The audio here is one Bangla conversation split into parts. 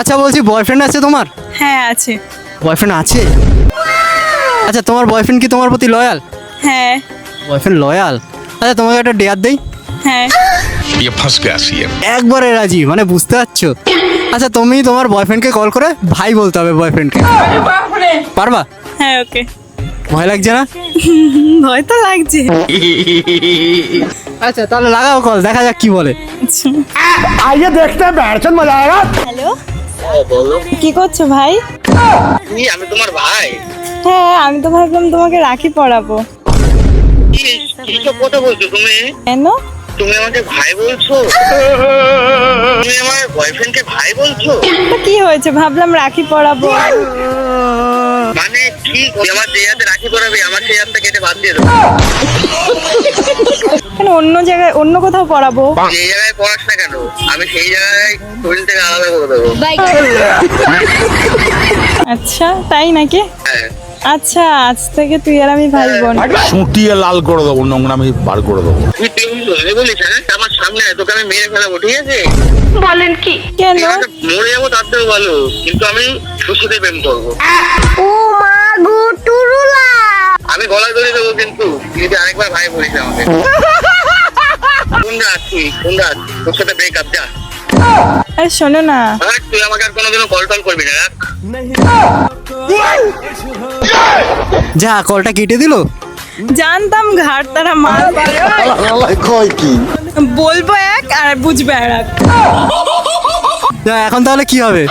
আচ্ছা বলছি, বয়ফ্রেন্ড আছে তোমার? হ্যাঁ আছে। বয়ফ্রেন্ড আছে? আচ্ছা, তোমার বয়ফ্রেন্ড কি তোমার প্রতি লয়াল? হ্যাঁ। Boyfriend loyal? আচ্ছা, তোমাকে একটা ডেয়ার দেই। হ্যাঁ। ये फंस गया सीएम। একবারে রাজি, মানে বুঝতে পারছো? আচ্ছা, তুমি তোমার বয়ফ্রেন্ডকে কল করে ভাই বলতে হবে বয়ফ্রেন্ডকে, পারবা? হ্যাঁ ওকে। ভয় লাগছে না? ভয় তো লাগছে। আচ্ছা তাহলে লাগাও কল, দেখা যাক কি বলে। आइए देखते हैं बैठचंद मजा आएगा। হ্যালো, বলো। কি করছো ভাই? আমি তোমার ভাই। হ্যাঁ, আমি তো ভাবলাম তোমাকে রাখি পরাবো। কি সব কথা বলছো তুমি? কেন? তুমি আমাকে ভাই বলছো? তুমি আমার বয়ফ্রেন্ডকে ভাই বলছো? তো কি হয়েছে, ভাবলাম রাখি পরাবো। মানে কি? আমার যে হাতে রাখি পরাবে আমার সেই হাতটা কেটে বাদ দিয়ে দেবো। কেন, অন্য জায়গায় অন্য কোথাও পরাবো। যে জায়গায় পড়াস না কেন, আমি সেই জায়গায় শরীর থেকে আলাদা করে দেবো। আচ্ছা তাই নাকি? হ্যাঁ। আচ্ছা, আজ থেকে তুই আর আমি ভাই বোন। সুটিয়ে লাল করে দেবো, নোংরামি বার করে দেবো। তুই বলিস হ্যাঁ? আমার সামনে আয়, তোকে আমি মেরে ফেলাবো, ঠিক আছে? কেন? ঠিক আছে, মরে যাবো তার থেকেও ভালো, কিন্তু আমি সুস্থতে প্রেম করবো। আমি গলায় ধরে দেবো, কিন্তু তুই যদি আরেকবার ভাই বলিস আমাকে। কোন রাত তুই? কোন রাত? তোর সাথে ব্রেকআপ, যা। আরে শোনো না। আর তুই আমাকে আর কোনোদিনও কল টল করবি না, রাখ। যা, কলটা কেটে দিল। জানতাম ঘাট তারা মার কয় কি? বলবো এক আর বুঝবে আর এক। যা, এখন তাহলে কি হবে?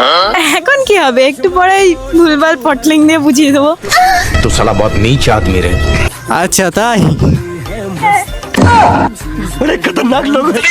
এখন কি হবে, একটু পরেই ভুলভাল পটলিং দিয়ে বুঝিয়ে দেবো। তো সালা বহুত নীচ আদমি রে। আচ্ছা তাই? बड़े खतरनाक लोग हैं।